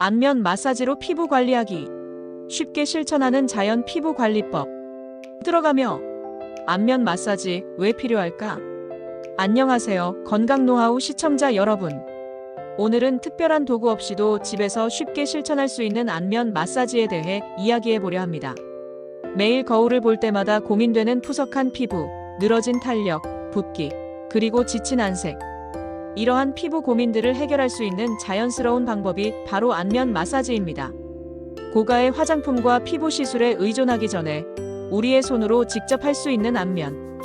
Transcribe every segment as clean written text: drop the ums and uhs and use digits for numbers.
안면 마사지로 피부 관리하기. 쉽게 실천하는 자연 피부 관리법. 들어가며 안면 마사지 왜 필요할까? 안녕하세요, 건강 노하우 시청자 여러분. 오늘은 특별한 도구 없이도 집에서 쉽게 실천할 수 있는 안면 마사지에 대해 이야기해 보려 합니다. 매일 거울을 볼 때마다 고민되는 푸석한 피부, 늘어진 탄력, 붓기, 그리고 지친 안색. 이러한 피부 고민들을 해결할 수 있는 자연스러운 방법이 바로 안면 마사지입니다. 고가의 화장품과 피부 시술에 의존하기 전에 우리의 손으로 직접 할 수 있는 안면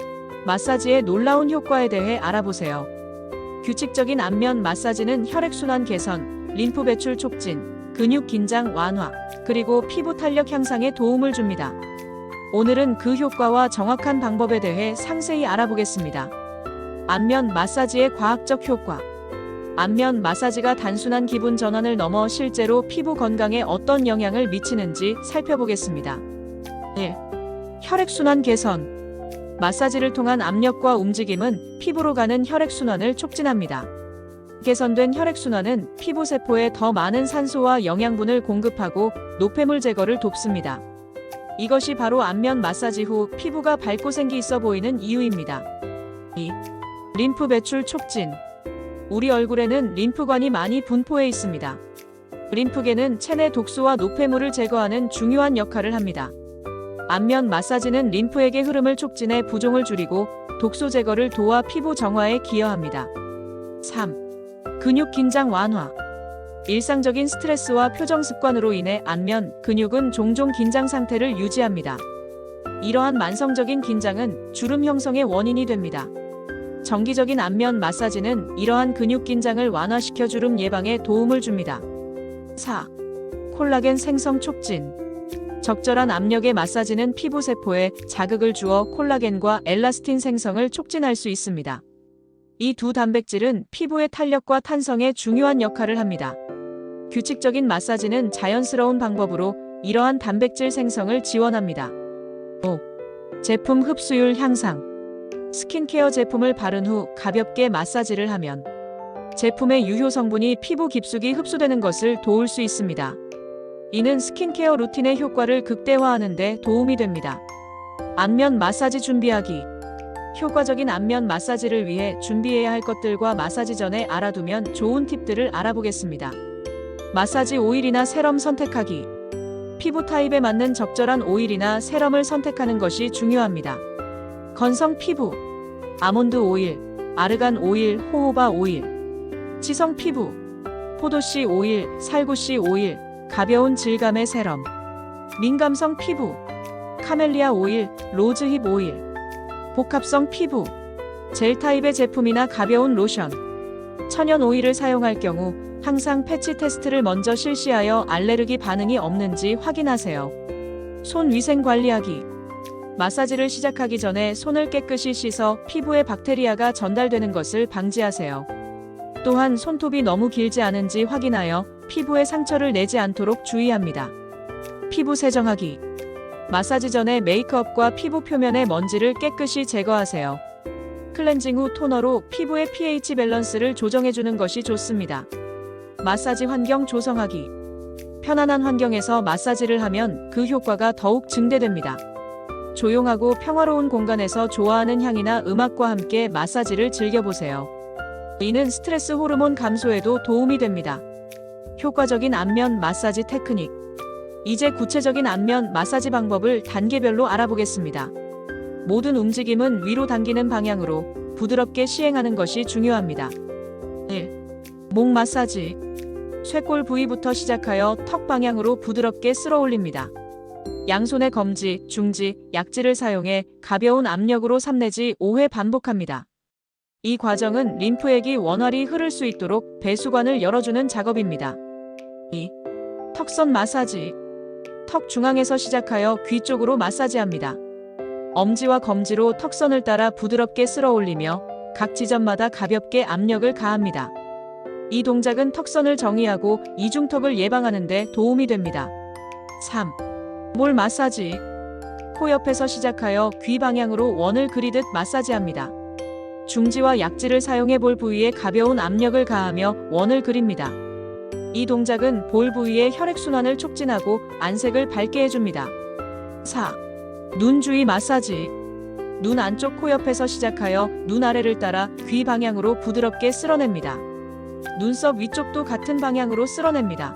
마사지의 놀라운 효과에 대해 알아보세요. 규칙적인 안면 마사지는 혈액순환 개선, 림프 배출 촉진, 근육 긴장 완화, 그리고 피부 탄력 향상에 도움을 줍니다. 오늘은 그 효과와 정확한 방법에 대해 상세히 알아보겠습니다. 안면 마사지의 과학적 효과. 안면 마사지가 단순한 기분 전환을 넘어 실제로 피부 건강에 어떤 영향을 미치는지 살펴보겠습니다. 1. 혈액순환 개선. 마사지를 통한 압력과 움직임은 피부로 가는 혈액순환을 촉진합니다. 개선된 혈액순환은 피부세포에 더 많은 산소와 영양분을 공급하고 노폐물 제거를 돕습니다. 이것이 바로 안면 마사지 후 피부가 밝고 생기 있어 보이는 이유입니다. 2. 림프 배출 촉진. 우리 얼굴에는 림프관이 많이 분포해 있습니다. 림프계는 체내 독소와 노폐물을 제거하는 중요한 역할을 합니다. 안면 마사지는 림프액의 흐름을 촉진해 부종을 줄이고 독소 제거를 도와 피부 정화에 기여합니다. 3. 근육 긴장 완화. 일상적인 스트레스와 표정 습관으로 인해 안면 근육은 종종 긴장 상태를 유지합니다. 이러한 만성적인 긴장은 주름 형성의 원인이 됩니다. 정기적인 안면 마사지는 이러한 근육 긴장을 완화시켜 주름 예방에 도움을 줍니다. 4. 콜라겐 생성 촉진. 적절한 압력의 마사지는 피부 세포에 자극을 주어 콜라겐과 엘라스틴 생성을 촉진할 수 있습니다. 이 두 단백질은 피부의 탄력과 탄성에 중요한 역할을 합니다. 규칙적인 마사지는 자연스러운 방법으로 이러한 단백질 생성을 지원합니다. 5. 제품 흡수율 향상. 스킨케어 제품을 바른 후 가볍게 마사지를 하면 제품의 유효 성분이 피부 깊숙이 흡수되는 것을 도울 수 있습니다. 이는 스킨케어 루틴의 효과를 극대화하는 데 도움이 됩니다. 안면 마사지 준비하기. 효과적인 안면 마사지를 위해 준비해야 할 것들과 마사지 전에 알아두면 좋은 팁들을 알아보겠습니다. 마사지 오일이나 세럼 선택하기. 피부 타입에 맞는 적절한 오일이나 세럼을 선택하는 것이 중요합니다. 건성 피부, 아몬드 오일, 아르간 오일, 호호바 오일. 지성 피부, 포도씨 오일, 살구씨 오일, 가벼운 질감의 세럼. 민감성 피부, 카멜리아 오일, 로즈힙 오일. 복합성 피부, 젤 타입의 제품이나 가벼운 로션. 천연 오일을 사용할 경우 항상 패치 테스트를 먼저 실시하여 알레르기 반응이 없는지 확인하세요. 손 위생 관리하기. 마사지를 시작하기 전에 손을 깨끗이 씻어 피부에 박테리아가 전달되는 것을 방지하세요. 또한 손톱이 너무 길지 않은지 확인하여 피부에 상처를 내지 않도록 주의합니다. 피부 세정하기. 마사지 전에 메이크업과 피부 표면의 먼지를 깨끗이 제거하세요. 클렌징 후 토너로 피부의 pH 밸런스를 조정해주는 것이 좋습니다. 마사지 환경 조성하기. 편안한 환경에서 마사지를 하면 그 효과가 더욱 증대됩니다. 조용하고 평화로운 공간에서 좋아하는 향이나 음악과 함께 마사지를 즐겨보세요. 이는 스트레스 호르몬 감소에도 도움이 됩니다. 효과적인 안면 마사지 테크닉. 이제 구체적인 안면 마사지 방법을 단계별로 알아보겠습니다. 모든 움직임은 위로 당기는 방향으로 부드럽게 시행하는 것이 중요합니다. 1. 목 마사지. 쇄골 부위부터 시작하여 턱 방향으로 부드럽게 쓸어 올립니다. 양손의 검지, 중지, 약지를 사용해 가벼운 압력으로 3 내지 5회 반복합니다. 이 과정은 림프액이 원활히 흐를 수 있도록 배수관을 열어주는 작업입니다. 2. 턱선 마사지. 턱 중앙에서 시작하여 귀 쪽으로 마사지합니다. 엄지와 검지로 턱선을 따라 부드럽게 쓸어 올리며 각 지점마다 가볍게 압력을 가합니다. 이 동작은 턱선을 정리하고 이중턱을 예방하는 데 도움이 됩니다. 3. 볼 마사지. 코 옆에서 시작하여 귀 방향으로 원을 그리듯 마사지합니다. 중지와 약지를 사용해 볼 부위에 가벼운 압력을 가하며 원을 그립니다. 이 동작은 볼 부위의 혈액순환을 촉진하고 안색을 밝게 해줍니다. 4. 눈 주위 마사지. 눈 안쪽 코 옆에서 시작하여 눈 아래를 따라 귀 방향으로 부드럽게 쓸어냅니다. 눈썹 위쪽도 같은 방향으로 쓸어냅니다.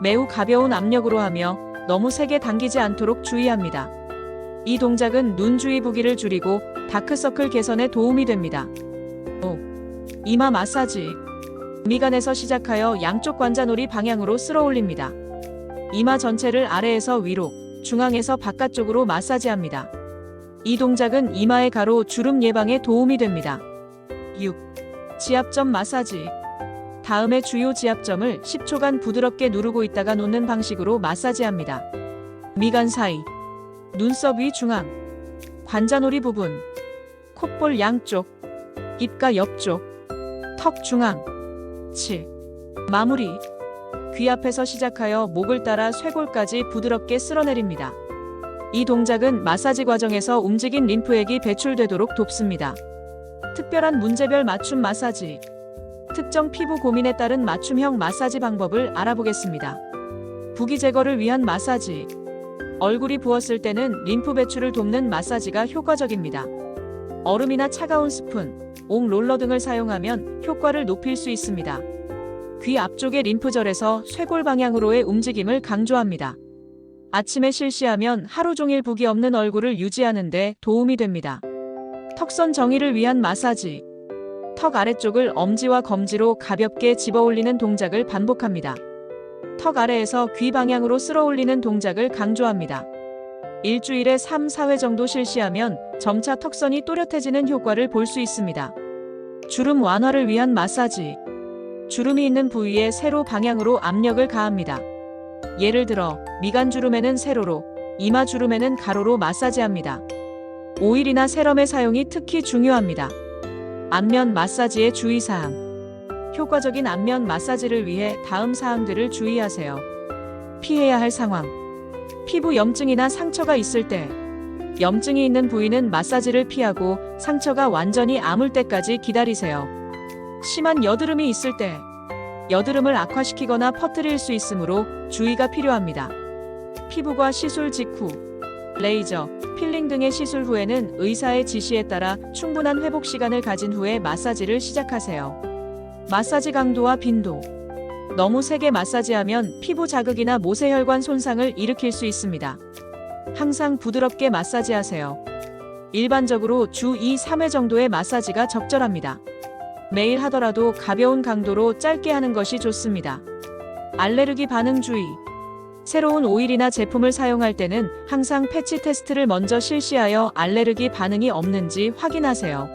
매우 가벼운 압력으로 하며 너무 세게 당기지 않도록 주의합니다. 이 동작은 눈 주위 부기를 줄이고 다크서클 개선에 도움이 됩니다. 5. 이마 마사지. 미간에서 시작하여 양쪽 관자놀이 방향으로 쓸어 올립니다. 이마 전체를 아래에서 위로, 중앙에서 바깥쪽으로 마사지합니다. 이 동작은 이마의 가로 주름 예방에 도움이 됩니다. 6. 지압점 마사지. 다음에 주요 지압점을 10초간 부드럽게 누르고 있다가 놓는 방식으로 마사지합니다. 미간 사이, 눈썹 위 중앙, 관자놀이 부분, 콧볼 양쪽, 입가 옆쪽, 턱 중앙. 7. 마무리. 귀 앞에서 시작하여 목을 따라 쇄골까지 부드럽게 쓸어내립니다. 이 동작은 마사지 과정에서 움직인 림프액이 배출되도록 돕습니다. 특별한 문제별 맞춤 마사지. 특정 피부 고민에 따른 맞춤형 마사지 방법을 알아보겠습니다. 부기 제거를 위한 마사지. 얼굴이 부었을 때는 림프 배출을 돕는 마사지가 효과적입니다. 얼음이나 차가운 스푼, 옥 롤러 등을 사용하면 효과를 높일 수 있습니다. 귀 앞쪽의 림프절에서 쇄골 방향으로의 움직임을 강조합니다. 아침에 실시하면 하루 종일 부기 없는 얼굴을 유지하는 데 도움이 됩니다. 턱선 정의를 위한 마사지. 턱 아래쪽을 엄지와 검지로 가볍게 집어 올리는 동작을 반복합니다. 턱 아래에서 귀 방향으로 쓸어 올리는 동작을 강조합니다. 일주일에 3, 4회 정도 실시하면 점차 턱선이 또렷해지는 효과를 볼 수 있습니다. 주름 완화를 위한 마사지. 주름이 있는 부위에 세로 방향으로 압력을 가합니다. 예를 들어 미간 주름에는 세로로, 이마 주름에는 가로로 마사지합니다. 오일이나 세럼의 사용이 특히 중요합니다. 안면 마사지의 주의사항. 효과적인 안면 마사지를 위해 다음 사항들을 주의하세요. 피해야 할 상황. 피부 염증이나 상처가 있을 때. 염증이 있는 부위는 마사지를 피하고 상처가 완전히 아물 때까지 기다리세요. 심한 여드름이 있을 때. 여드름을 악화시키거나 퍼뜨릴 수 있으므로 주의가 필요합니다. 피부과 시술 직후. 레이저, 필링 등의 시술 후에는 의사의 지시에 따라 충분한 회복 시간을 가진 후에 마사지를 시작하세요. 마사지 강도와 빈도. 너무 세게 마사지하면 피부 자극이나 모세혈관 손상을 일으킬 수 있습니다. 항상 부드럽게 마사지하세요. 일반적으로 주 2, 3회 정도의 마사지가 적절합니다. 매일 하더라도 가벼운 강도로 짧게 하는 것이 좋습니다. 알레르기 반응 주의. 새로운 오일이나 제품을 사용할 때는 항상 패치 테스트를 먼저 실시하여 알레르기 반응이 없는지 확인하세요.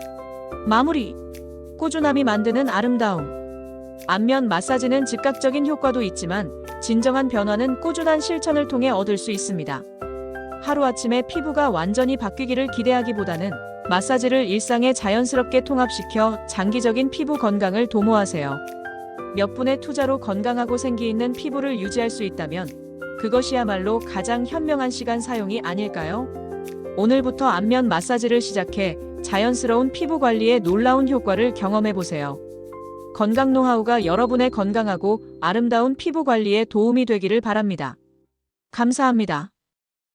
마무리. 꾸준함이 만드는 아름다움. 안면 마사지는 즉각적인 효과도 있지만 진정한 변화는 꾸준한 실천을 통해 얻을 수 있습니다. 하루아침에 피부가 완전히 바뀌기를 기대하기보다는 마사지를 일상에 자연스럽게 통합시켜 장기적인 피부 건강을 도모하세요. 몇 분의 투자로 건강하고 생기 있는 피부를 유지할 수 있다면 그것이야말로 가장 현명한 시간 사용이 아닐까요? 오늘부터 안면 마사지를 시작해 자연스러운 피부 관리에 놀라운 효과를 경험해보세요. 건강 노하우가 여러분의 건강하고 아름다운 피부 관리에 도움이 되기를 바랍니다. 감사합니다.